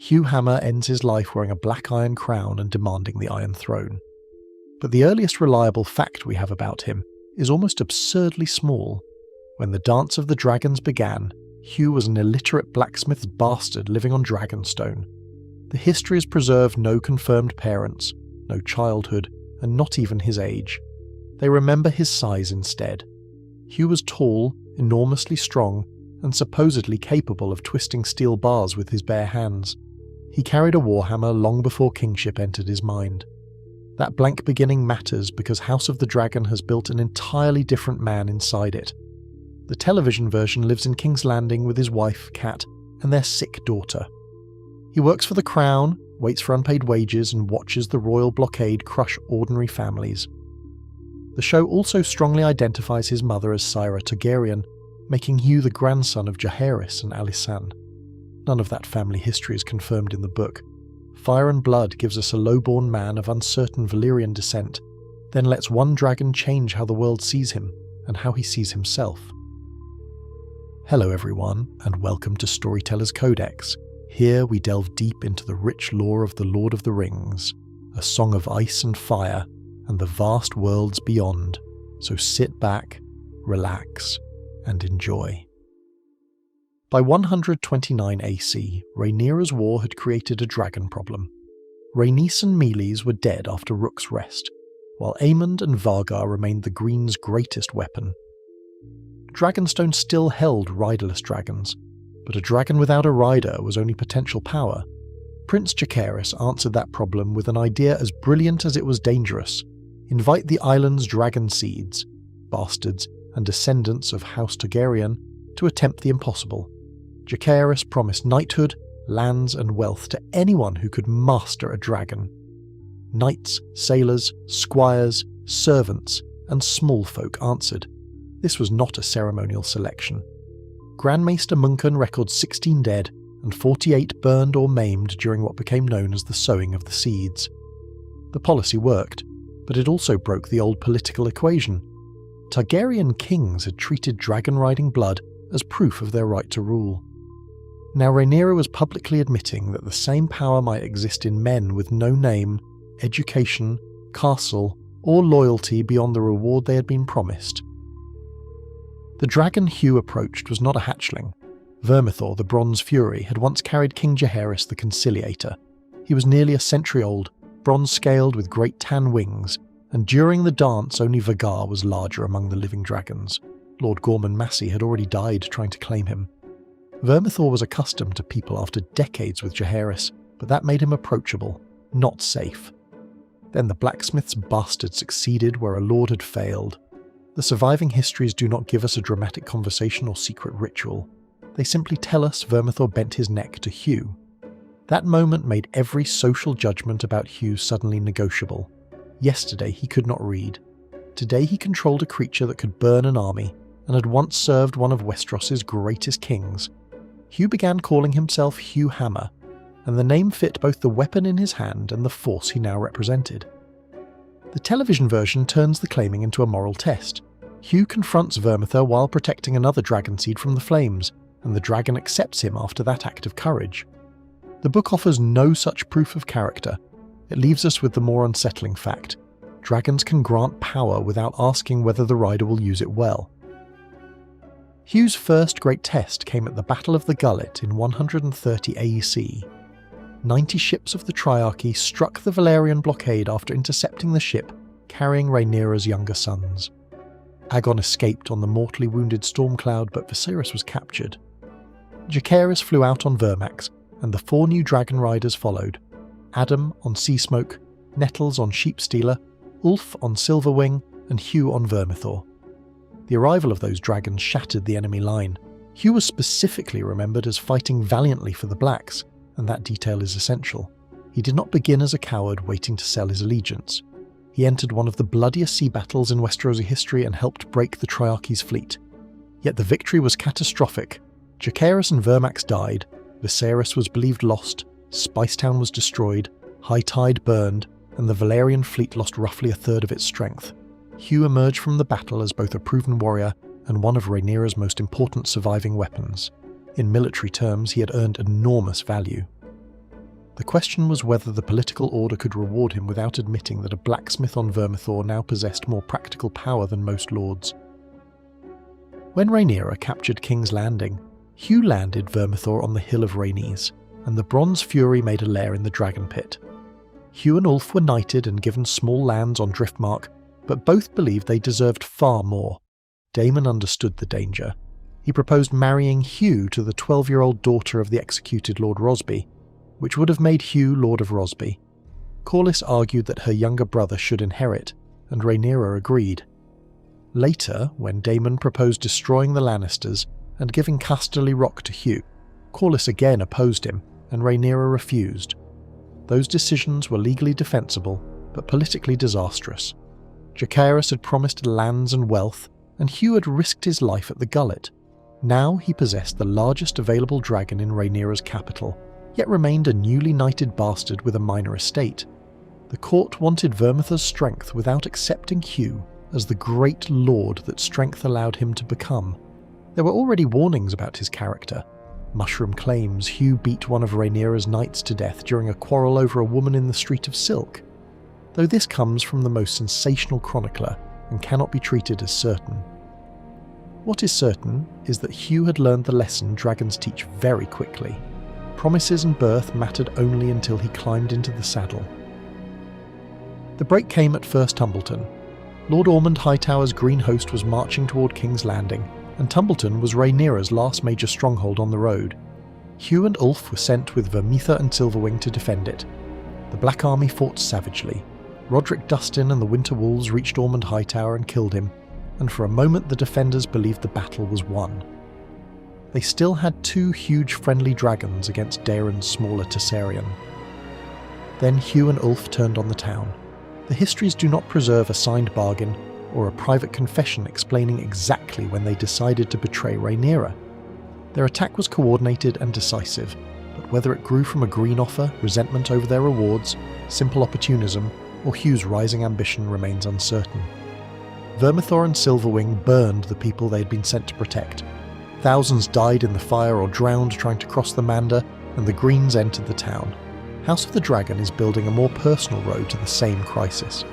Hugh Hammer ends his life wearing a black iron crown and demanding the Iron Throne. But the earliest reliable fact we have about him is almost absurdly small. When the Dance of the Dragons began, Hugh was an illiterate blacksmith's bastard living on Dragonstone. The histories preserve no confirmed parents, no childhood, and not even his age. They remember his size instead. Hugh was tall, enormously strong, and supposedly capable of twisting steel bars with his bare hands. He carried a warhammer long before kingship entered his mind. That blank beginning matters because House of the Dragon has built an entirely different man inside it. The television version lives in King's Landing with his wife, Kat, and their sick daughter. He works for the Crown, waits for unpaid wages, and watches the royal blockade crush ordinary families. The show also strongly identifies his mother as Syra Targaryen, making Hugh the grandson of Jaehaerys and Alysanne. None of that family history is confirmed in the book. Fire and Blood gives us a low-born man of uncertain Valyrian descent, then lets one dragon change how the world sees him, and how he sees himself. Hello everyone, and welcome to Storyteller's Codex. Here we delve deep into the rich lore of the Lord of the Rings, a song of ice and fire, and the vast worlds beyond, so sit back, relax, and enjoy. By 129 AC, Rhaenyra's war had created a dragon problem. Rhaenys and Meleys were dead after Rook's Rest, while Aemond and Vargar remained the Green's greatest weapon. Dragonstone still held riderless dragons, but a dragon without a rider was only potential power. Prince Jaehaerys answered that problem with an idea as brilliant as it was dangerous: invite the island's Dragonseeds, bastards and descendants of House Targaryen, to attempt the impossible. Jaehaerys promised knighthood, lands and wealth to anyone who could master a dragon. Knights, sailors, squires, servants, and small folk answered. This was not a ceremonial selection. Grandmaster Munchen records 16 dead and 48 burned or maimed during what became known as the Sowing of the Seeds. The policy worked, but it also broke the old political equation. Targaryen kings had treated dragon-riding blood as proof of their right to rule. Now Rhaenyra was publicly admitting that the same power might exist in men with no name, education, castle, or loyalty beyond the reward they had been promised. The dragon Hugh approached was not a hatchling. Vermithor, the Bronze Fury, had once carried King Jaehaerys the Conciliator. He was nearly a century old, bronze-scaled with great tan wings, and during the dance only Vhagar was larger among the living dragons. Lord Gorman Massey had already died trying to claim him. Vermithor was accustomed to people after decades with Jaehaerys, but that made him approachable, not safe. Then the blacksmith's bastard succeeded where a lord had failed. The surviving histories do not give us a dramatic conversation or secret ritual. They simply tell us Vermithor bent his neck to Hugh. That moment made every social judgment about Hugh suddenly negotiable. Yesterday he could not read. Today he controlled a creature that could burn an army, and had once served one of Westeros's greatest kings. Hugh began calling himself Hugh Hammer, and the name fit both the weapon in his hand and the force he now represented. The television version turns the claiming into a moral test. Hugh confronts Vermithor while protecting another Dragonseed from the flames, and the dragon accepts him after that act of courage. The book offers no such proof of character. It leaves us with the more unsettling fact: dragons can grant power without asking whether the rider will use it well. Hugh's first great test came at the Battle of the Gullet in 130 AEC. 90 ships of the Triarchy struck the Valyrian blockade after intercepting the ship carrying Rhaenyra's younger sons. Aegon escaped on the mortally wounded Stormcloud, but Viserys was captured. Jaehaerys flew out on Vermax, and the 4 new Dragonriders followed: Adam on Seasmoke, Nettles on Sheepstealer, Ulf on Silverwing, and Hugh on Vermithor. The arrival of those dragons shattered the enemy line. Hugh was specifically remembered as fighting valiantly for the Blacks, and that detail is essential. He did not begin as a coward waiting to sell his allegiance. He entered one of the bloodiest sea battles in Westerosi history and helped break the Triarchy's fleet. Yet the victory was catastrophic. Jaehaerys and Vermax died, Viserys was believed lost, Spicetown was destroyed, High Tide burned, and the Valyrian fleet lost roughly a third of its strength. Hugh emerged from the battle as both a proven warrior and one of Rhaenyra's most important surviving weapons. In military terms, he had earned enormous value. The question was whether the political order could reward him without admitting that a blacksmith on Vermithor now possessed more practical power than most lords. When Rhaenyra captured King's Landing, Hugh landed Vermithor on the Hill of Rhaenys, and the Bronze Fury made a lair in the Dragon Pit. Hugh and Ulf were knighted and given small lands on Driftmark, but both believed they deserved far more. Daemon understood the danger. He proposed marrying Hugh to the 12-year-old daughter of the executed Lord Rosby, which would have made Hugh Lord of Rosby. Corlys argued that her younger brother should inherit, and Rhaenyra agreed. Later, when Daemon proposed destroying the Lannisters and giving Casterly Rock to Hugh, Corlys again opposed him, and Rhaenyra refused. Those decisions were legally defensible, but politically disastrous. Jacaerys had promised lands and wealth, and Hugh had risked his life at the Gullet. Now he possessed the largest available dragon in Rhaenyra's capital, yet remained a newly knighted bastard with a minor estate. The court wanted Vermithor's strength without accepting Hugh as the great lord that strength allowed him to become. There were already warnings about his character. Mushroom claims Hugh beat one of Rhaenyra's knights to death during a quarrel over a woman in the Street of Silk, though this comes from the most sensational chronicler and cannot be treated as certain. What is certain is that Hugh had learned the lesson dragons teach very quickly. Promises and birth mattered only until he climbed into the saddle. The break came at First Tumbleton. Lord Ormond Hightower's green host was marching toward King's Landing, and Tumbleton was Rhaenyra's last major stronghold on the road. Hugh and Ulf were sent with Vermithor and Silverwing to defend it. The Black Army fought savagely. Roderick Dustin and the Winter Wolves reached Ormond Hightower and killed him, and for a moment the defenders believed the battle was won. They still had 2 huge friendly dragons against Daeron's smaller Tessarion. Then Hugh and Ulf turned on the town. The histories do not preserve a signed bargain or a private confession explaining exactly when they decided to betray Rhaenyra. Their attack was coordinated and decisive, but whether it grew from a green offer, resentment over their rewards, simple opportunism, or Hugh's rising ambition remains uncertain. Vermithor and Silverwing burned the people they had been sent to protect. Thousands died in the fire or drowned trying to cross the Mander, and the Greens entered the town. House of the Dragon is building a more personal road to the same crisis.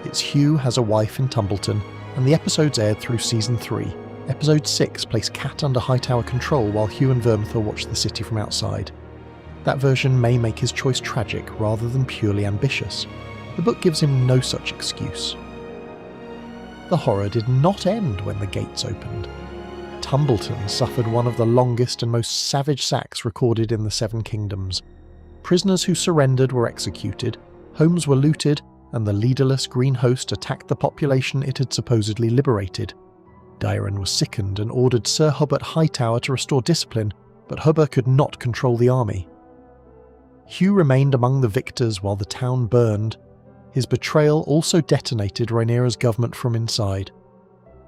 Its Hugh has a wife in Tumbleton, and the episodes aired through Season 3. Episode 6 placed Cat under Hightower control while Hugh and Vermithor watch the city from outside. That version may make his choice tragic rather than purely ambitious. The book gives him no such excuse. The horror did not end when the gates opened. Tumbleton suffered one of the longest and most savage sacks recorded in the Seven Kingdoms. Prisoners who surrendered were executed, homes were looted, and the leaderless green host attacked the population it had supposedly liberated. Daeron was sickened and ordered Sir Hubert Hightower to restore discipline, but Hubert could not control the army. Hugh remained among the victors while the town burned. His betrayal also detonated Rhaenyra's government from inside.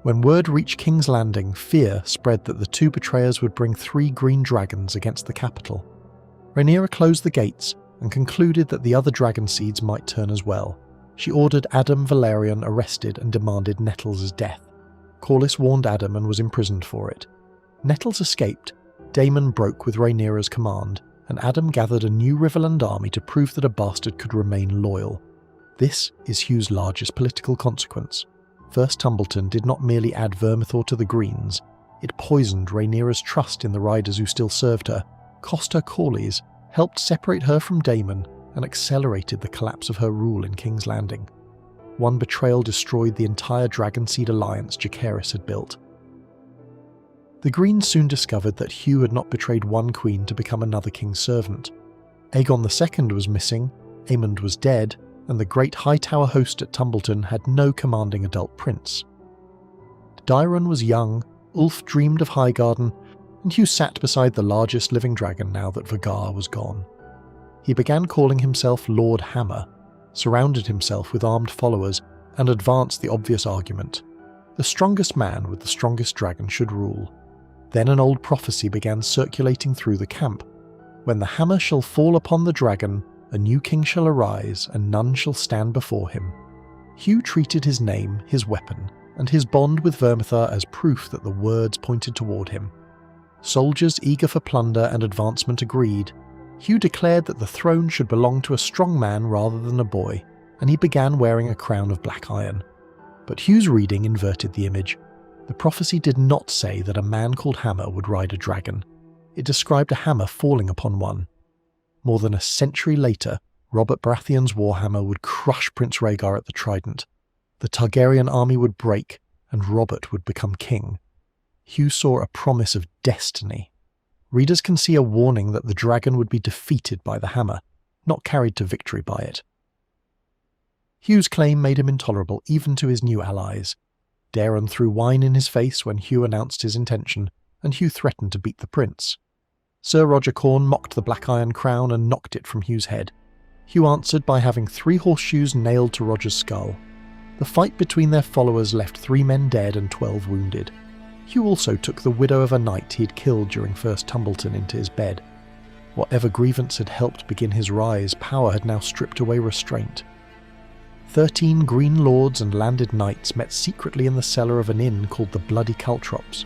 When word reached King's Landing, fear spread that the 2 betrayers would bring 3 green dragons against the capital. Rhaenyra closed the gates and concluded that the other Dragonseeds might turn as well. She ordered Adam Valerian arrested and demanded Nettles' death. Corlys warned Adam and was imprisoned for it. Nettles escaped, Daemon broke with Rhaenyra's command, and Adam gathered a new Riverland army to prove that a bastard could remain loyal. This is Hugh's largest political consequence. First Tumbleton did not merely add Vermithor to the Greens, it poisoned Rhaenyra's trust in the riders who still served her, cost her Corlys, helped separate her from Daemon, and accelerated the collapse of her rule in King's Landing. One betrayal destroyed the entire Dragonseed alliance Jacaerys had built. The Greens soon discovered that Hugh had not betrayed one queen to become another king's servant. Aegon II was missing, Aemond was dead, and the great Hightower host at Tumbleton had no commanding adult prince. Daeron was young, Ulf dreamed of Highgarden, and Hugh sat beside the largest living dragon now that Vhagar was gone. He began calling himself Lord Hammer, surrounded himself with armed followers, and advanced the obvious argument. The strongest man with the strongest dragon should rule. Then an old prophecy began circulating through the camp. When the hammer shall fall upon the dragon, a new king shall arise, and none shall stand before him. Hugh treated his name, his weapon, and his bond with Vermithor as proof that the words pointed toward him. Soldiers eager for plunder and advancement agreed, Hugh declared that the throne should belong to a strong man rather than a boy, and he began wearing a crown of black iron. But Hugh's reading inverted the image. The prophecy did not say that a man called Hammer would ride a dragon. It described a hammer falling upon one. More than a century later, Robert Baratheon's warhammer would crush Prince Rhaegar at the Trident. The Targaryen army would break, and Robert would become king. Hugh saw a promise of destiny. Readers can see a warning that the dragon would be defeated by the hammer, not carried to victory by it. Hugh's claim made him intolerable even to his new allies. Daeron threw wine in his face when Hugh announced his intention, and Hugh threatened to beat the prince. Sir Roger Corn mocked the black iron crown and knocked it from Hugh's head. Hugh answered by having 3 horseshoes nailed to Roger's skull. The fight between their followers left 3 men dead and 12 wounded. Hugh also took the widow of a knight he had killed during First Tumbleton into his bed. Whatever grievance had helped begin his rise, power had now stripped away restraint. 13 green lords and landed knights met secretly in the cellar of an inn called the Bloody Caltrops.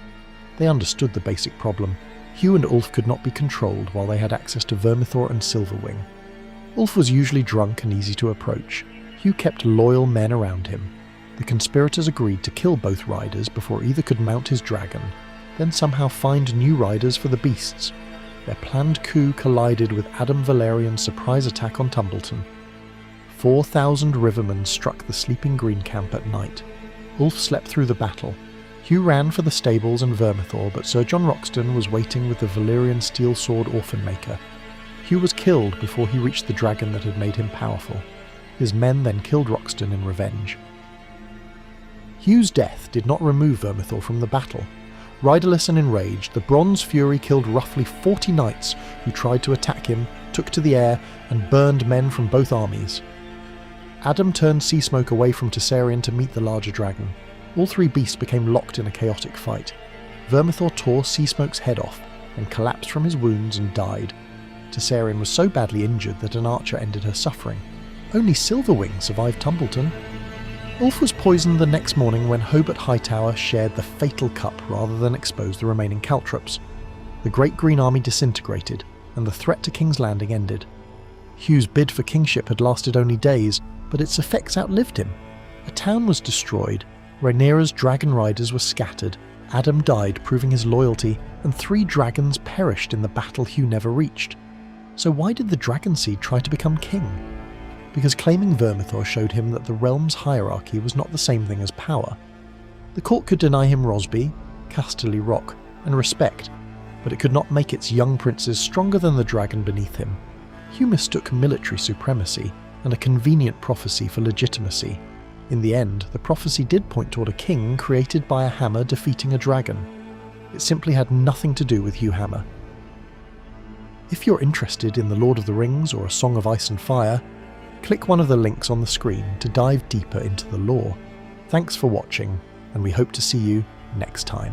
They understood the basic problem. Hugh and Ulf could not be controlled while they had access to Vermithor and Silverwing. Ulf was usually drunk and easy to approach. Hugh kept loyal men around him. The conspirators agreed to kill both riders before either could mount his dragon, then somehow find new riders for the beasts. Their planned coup collided with Adam Valerian's surprise attack on Tumbleton. 4,000 rivermen struck the sleeping green camp at night. Ulf slept through the battle. Hugh ran for the stables and Vermithor, but Sir John Roxton was waiting with the Valyrian steel sword Orphan Maker. Hugh was killed before he reached the dragon that had made him powerful. His men then killed Roxton in revenge. Hugh's death did not remove Vermithor from the battle. Riderless and enraged, the Bronze Fury killed roughly 40 knights who tried to attack him, took to the air, and burned men from both armies. Adam turned Seasmoke away from Tessarion to meet the larger dragon. All 3 beasts became locked in a chaotic fight. Vermithor tore Seasmoke's head off, and collapsed from his wounds and died. Tessarion was so badly injured that an archer ended her suffering. Only Silverwing survived Tumbleton. Ulf was poisoned the next morning when Hobart Hightower shared the fatal cup rather than expose the remaining Caltrops. The Great Green Army disintegrated, and the threat to King's Landing ended. Hugh's bid for kingship had lasted only days, but its effects outlived him. A town was destroyed, Rhaenyra's dragon riders were scattered, Adam died proving his loyalty, and 3 dragons perished in the battle Hugh never reached. So why did the Dragonseed try to become king? Because claiming Vermithor showed him that the realm's hierarchy was not the same thing as power. The court could deny him Rosby, Casterly Rock, and respect, but it could not make its young princes stronger than the dragon beneath him. Hugh mistook military supremacy and a convenient prophecy for legitimacy. In the end, the prophecy did point toward a king created by a hammer defeating a dragon. It simply had nothing to do with Hugh Hammer. If you're interested in The Lord of the Rings or A Song of Ice and Fire, click one of the links on the screen to dive deeper into the lore. Thanks for watching, and we hope to see you next time.